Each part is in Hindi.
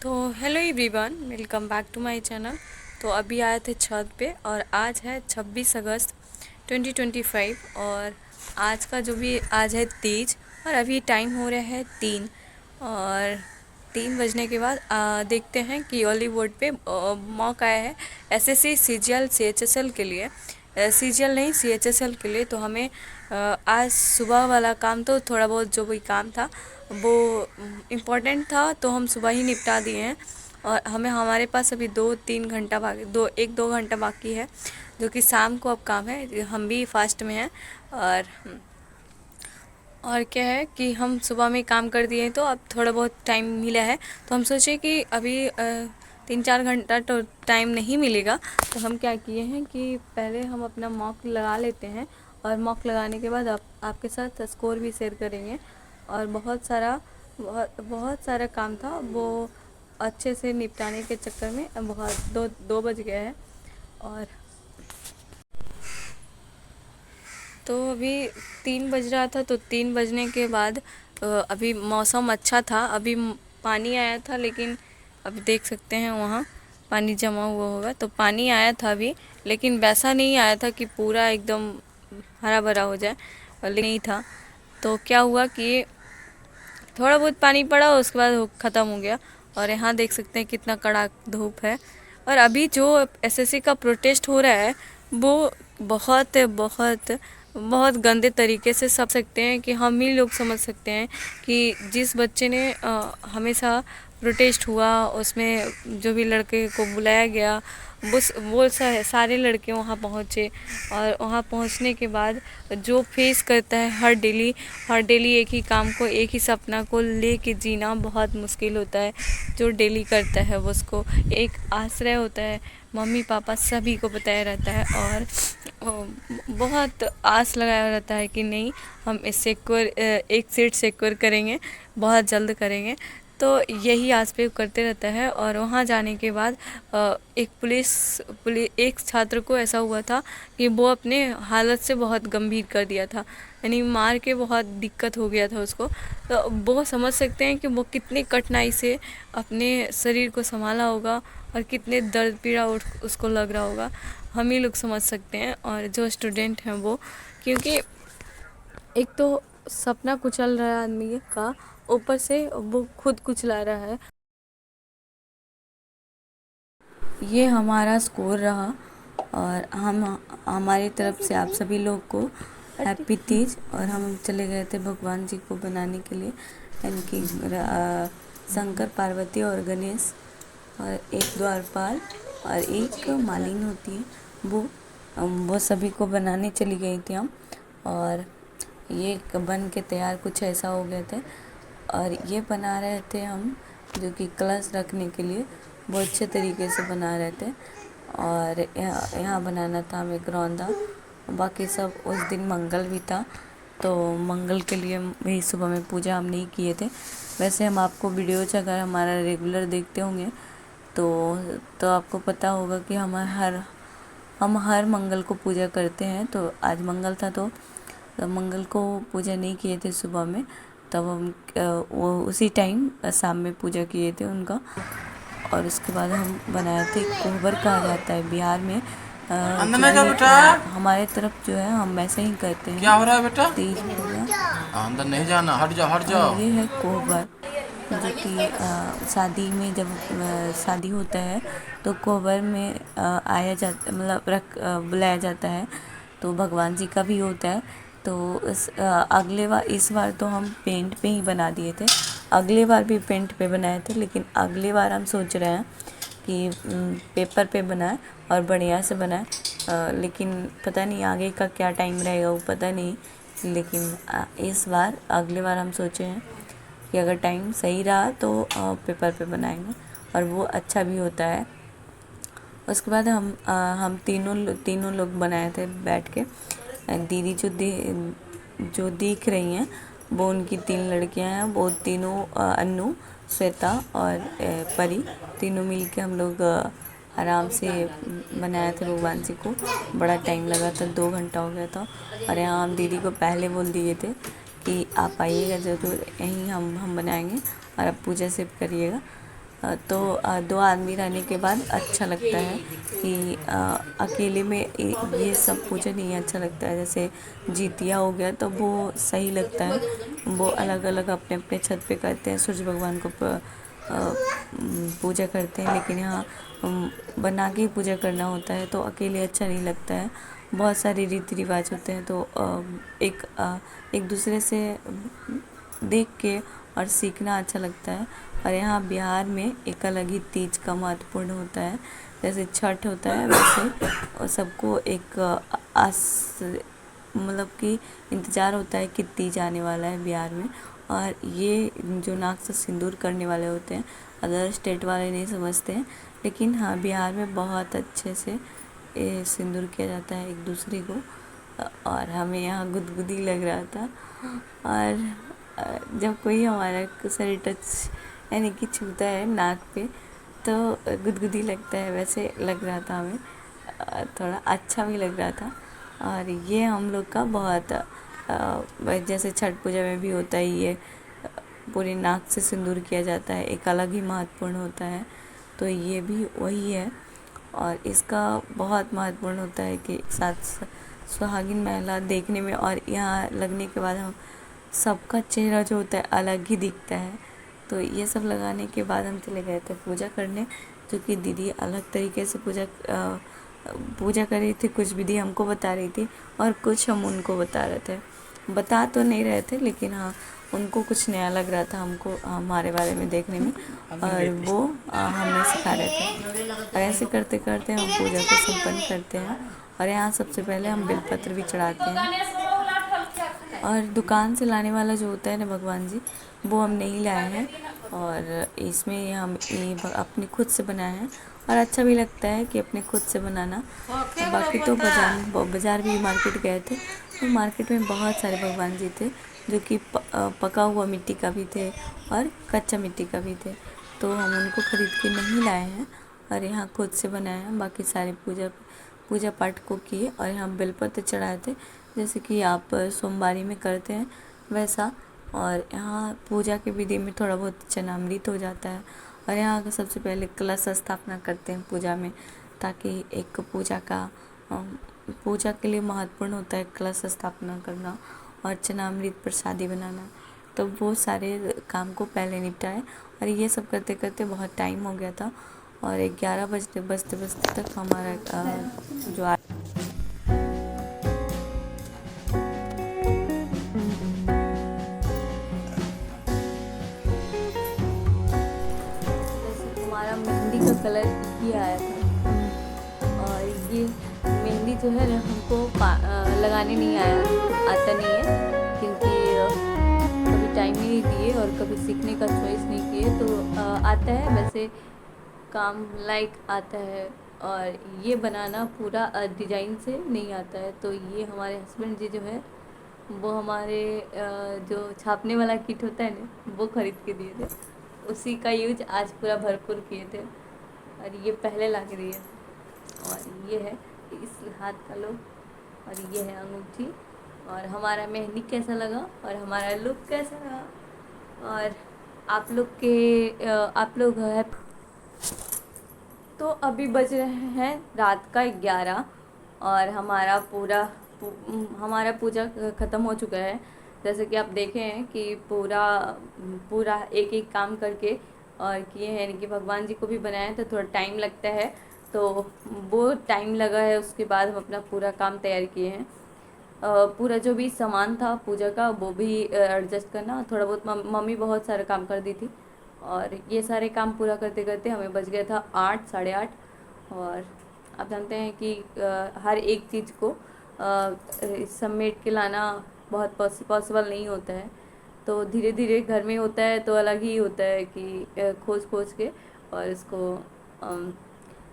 तो hello everyone, welcome back to my channel. तो अभी आए थे छत पे और आज है 26 अगस्त 2025 और आज का जो भी आज है तीज और अभी टाइम हो रहा है 3 और 3 बजने के बाद देखते हैं कि हॉलीवुड पे मॉक आया है एसएससी सीजीएल सीएचएसएल के लिए। सीजीएल नहीं सीएचएसएल के लिए। तो हमें आज सुबह वाला काम तो थोड़ा बहुत जो भी काम था वो इम्पोर्टेंट था तो हम सुबह ही निपटा दिए हैं और हमारे पास अभी 2-3 घंटा बाकी 2-1-2 घंटा बाकी है जो कि शाम को अब काम है। हम भी फास्ट में हैं और क्या है कि हम सुबह में काम कर दिए तो अब थोड़ा बहुत टाइम मिला है तो हम सोचे कि अभी 3-4 घंटा तो टाइम नहीं मिलेगा। तो हम क्या किए हैं कि पहले हम अपना मॉक लगा लेते हैं और मॉक लगाने के बाद आपके साथ स्कोर भी शेयर करेंगे। और बहुत सारा काम था वो अच्छे से निपटाने के चक्कर में बहुत 2 बज गए हैं। और तो अभी 3 बज रहा था तो 3 बजने के बाद अभी मौसम अच्छा था। अभी पानी आया था लेकिन अभी देख सकते हैं वहाँ पानी जमा हुआ होगा। तो पानी आया था अभी लेकिन वैसा नहीं आया था कि पूरा एकदम हरा भरा हो जाए और नहीं था। तो क्या हुआ कि थोड़ा बहुत पानी पड़ा और उसके बाद वो ख़त्म हो गया। और यहाँ देख सकते हैं कितना कड़ा धूप है। और अभी जो एसएससी का प्रोटेस्ट हो रहा है वो बहुत बहुत बहुत गंदे तरीके से समझ सकते हैं कि हम ही लोग समझ सकते हैं कि जिस बच्चे ने हमेशा प्रोटेस्ट हुआ उसमें जो भी लड़के को बुलाया गया वो सारे लड़के वहाँ पहुँचे। और वहाँ पहुँचने के बाद जो फेस करता है हर डेली एक ही काम को एक ही सपना को लेके जीना बहुत मुश्किल होता है। जो डेली करता है वो उसको एक आश्रय होता है, मम्मी पापा सभी को बताया रहता है और बहुत आस लगाया रहता है कि नहीं हम इस एक सीट सिक्योर करेंगे, बहुत जल्द करेंगे। तो यही आस पे करते रहता है। और वहाँ जाने के बाद एक छात्र को ऐसा हुआ था कि वो अपने हालत से बहुत गंभीर कर दिया था, यानी मार के बहुत दिक्कत हो गया था उसको। तो वो समझ सकते हैं कि वो कितनी कठिनाई से अपने शरीर को संभाला होगा और कितने दर्द पीड़ा उसको लग रहा होगा। हम ही लोग समझ सकते हैं और जो स्टूडेंट हैं वो, क्योंकि एक तो सपना कुचल रहा है आदमी का, ऊपर से वो खुद कुचला रहा है। ये हमारा स्कोर रहा और हम हमारी तरफ से आप सभी लोग को हैप्पी तीज। और हम चले गए थे भगवान जी को बनाने के लिए, इनकी शंकर पार्वती और गणेश और एक द्वारपाल और एक मालिन होती है वो सभी को बनाने चली गई थी हम। और ये बन के तैयार कुछ ऐसा हो गए थे और ये बना रहे थे हम, जो कि कलश रखने के लिए बहुत अच्छे तरीके से बना रहे थे। और यहाँ बनाना था हमें करौंदा, बाकी सब उस दिन मंगल भी था तो मंगल के लिए भी सुबह में पूजा हम नहीं किए थे। वैसे हम आपको वीडियोज अगर हमारा रेगुलर देखते होंगे तो आपको पता होगा कि हम हर मंगल को पूजा करते हैं। तो आज मंगल था तो मंगल को पूजा नहीं किए थे सुबह में, तब हम वो उसी टाइम शाम में पूजा किए थे उनका। और उसके बाद हम बनाए थे कोहबर कहा जाता है बिहार में। हमारे तरफ जो है हम वैसे ही करते हैं। क्या हो रहा है बेटा? तीज पूजा अंदर नहीं जाना, हट जाओ हट जाओ। ये है कोहबर, जो कि शादी में जब शादी होता है तो कोहबर में आया जाता, मतलब बुलाया जाता है। तो भगवान जी का भी होता है। तो इस बार तो हम पेंट पे ही बना दिए थे। अगले बार भी पेंट पे बनाए थे लेकिन अगले बार हम सोच रहे हैं कि पेपर पे बनाए और बढ़िया से बनाए। लेकिन पता नहीं आगे का क्या टाइम रहेगा वो पता नहीं। लेकिन इस बार अगले बार हम सोचे हैं कि अगर टाइम सही रहा तो पेपर पे बनाएंगे और वो अच्छा भी होता है। उसके बाद हम तीनों लोग बनाए थे बैठ के। दीदी जो दिख रही हैं वो उनकी 3 लड़कियां हैं, वो तीनों अन्नू, श्वेता और परी, तीनों मिल के हम लोग आराम से बनाए थे भगवान जी को। बड़ा टाइम लगा था, 2 घंटा हो गया था। और यहाँ हम दीदी को पहले बोल दिए थे कि आप आइएगा ज़रूर, यहीं हम बनाएंगे और आप पूजा सिर्फ करिएगा। तो दो आदमी रहने के बाद अच्छा लगता है कि अकेले में ये सब पूजा नहीं अच्छा लगता है। जैसे जितिया हो गया तो वो सही लगता है, वो अलग अलग अपने अपने छत पे करते हैं, सूर्य भगवान को पूजा करते हैं। लेकिन यहाँ बना के ही पूजा करना होता है तो अकेले अच्छा नहीं लगता है। बहुत सारे रीति रिवाज होते हैं तो एक दूसरे से देख के और सीखना अच्छा लगता है। और यहाँ बिहार में एक अलग ही तीज का महत्वपूर्ण होता है। जैसे छठ होता है वैसे सबको एक आस मतलब कि इंतज़ार होता है कि तीज आने वाला है बिहार में। और ये जो नाक से सिंदूर करने वाले होते हैं, अदर स्टेट वाले नहीं समझते हैं, लेकिन हाँ बिहार में बहुत अच्छे से ये सिंदूर किया जाता है एक दूसरे को। और हमें यहाँ गुदगुदी लग रहा था। और जब कोई हमारा शरीर टच यानी कि छूता है नाक पे तो गुदगुदी लगता है, वैसे लग रहा था हमें, थोड़ा अच्छा भी लग रहा था। और ये हम लोग का बहुत जैसे छठ पूजा में भी होता है, ये पूरे नाक से सिंदूर किया जाता है, एक अलग ही महत्वपूर्ण होता है। तो ये भी वही है और इसका बहुत महत्वपूर्ण होता है कि साथ सुहागिन महिला देखने में और यहाँ लगने के बाद हम सबका चेहरा जो होता है अलग ही दिखता है। तो ये सब लगाने के बाद हम चले गए थे पूजा करने, जो कि दीदी अलग तरीके से पूजा कर रही थी, कुछ विधि हमको बता रही थी और कुछ हम उनको बता रहे थे। बता तो नहीं रहे थे लेकिन हाँ उनको कुछ नया लग रहा था हमको हमारे बारे में देखने में, और वो हमें सिखा रहे थे। और ऐसे करते करते हम पूजा को संपन्न करते हैं। और यहाँ सबसे पहले हम बेलपत्र भी चढ़ाते हैं। और दुकान से लाने वाला जो होता है ना भगवान जी, वो हम नहीं लाए हैं। और इसमें हम ये अपने खुद से बनाए हैं और अच्छा भी लगता है कि अपने खुद से बनाना। बाकी तो बाज़ार भी मार्केट गए थे तो मार्केट में बहुत सारे भगवान जी थे, जो कि पका हुआ मिट्टी का भी थे और कच्चा मिट्टी का भी थे। तो हम उनको ख़रीद के नहीं लाए हैं और यहाँ खुद से बनाए हैं। बाकी सारे पूजा पाठ को किए और यहाँ बेलपत्र चढ़ाए थे, जैसे कि आप सोमवारी में करते हैं वैसा। और यहाँ पूजा के विधि में थोड़ा बहुत चरणामृत हो जाता है। और यहाँ का सबसे पहले कलश स्थापना करते हैं पूजा में, ताकि एक पूजा के लिए महत्वपूर्ण होता है कलश स्थापना करना और चरणामृत प्रसादी बनाना। तो वो सारे काम को पहले निपटाए और ये सब करते करते बहुत टाइम हो गया था। और 11 बजते बजते तक हमारा जो हमारा मेहंदी का कलर ये आया था। और ये मेहंदी जो है ना हमको लगाने नहीं आता नहीं है, क्योंकि कभी टाइम ही नहीं दिए और कभी सीखने का चॉइस नहीं किए। तो आता है वैसे काम लाइक आता है, और ये बनाना पूरा डिज़ाइन से नहीं आता है। तो ये हमारे हस्बैंड जी जो है वो हमारे जो छापने वाला किट होता है ना वो ख़रीद के दिए थे, उसी का यूज आज पूरा भरपूर किए थे। और ये पहले ला के दिए थे। और ये है इस हाथ का लुक और ये है अंगूठी। और हमारा मेहंदी कैसा लगा और हमारा लुक कैसा रहा, और आप लोग है। तो अभी बज रहे हैं रात का 11 और हमारा पूजा ख़त्म हो चुका है। जैसे कि आप देखे हैं कि पूरा एक एक काम करके और किए हैं, यानी कि भगवान जी को भी बनाया तो थोड़ा टाइम लगता है। तो वो टाइम लगा है, उसके बाद हम अपना पूरा काम तैयार किए हैं। पूरा जो भी सामान था पूजा का वो भी एडजस्ट करना, थोड़ा बहुत मम्मी बहुत सारा काम कर दी थी। और ये सारे काम पूरा करते करते हमें बज गया था 8 साढ़े 8। और आप जानते हैं कि हर एक चीज़ को समेट के लाना बहुत पॉसिबल नहीं होता है। तो धीरे धीरे घर में होता है तो अलग ही होता है कि खोज खोज के और इसको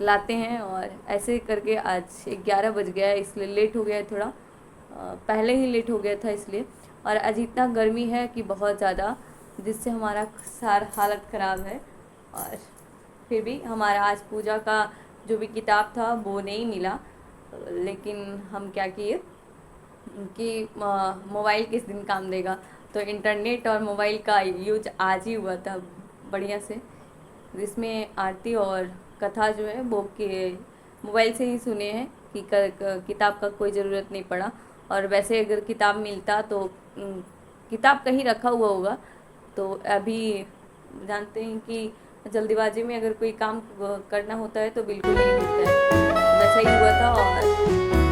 लाते हैं। और ऐसे करके आज 11 बज गया है, इसलिए लेट हो गया है थोड़ा, पहले ही लेट हो गया था इसलिए। और आज इतना गर्मी है कि बहुत ज़्यादा, जिससे हमारा सारा हालत ख़राब है। और फिर भी हमारा आज पूजा का जो भी किताब था वो नहीं मिला, लेकिन हम क्या किए कि मोबाइल किस दिन काम देगा, तो इंटरनेट और मोबाइल का यूज आज ही हुआ था बढ़िया से। जिसमें आरती और कथा जो है वो के मोबाइल से ही सुने हैं कि किताब का कोई ज़रूरत नहीं पड़ा। और वैसे अगर किताब मिलता तो किताब कहीं रखा हुआ होगा। तो अभी जानते हैं कि जल्दीबाजी में अगर कोई काम करना होता है तो बिल्कुल नहीं मिलता है, वैसा ही हुआ था। और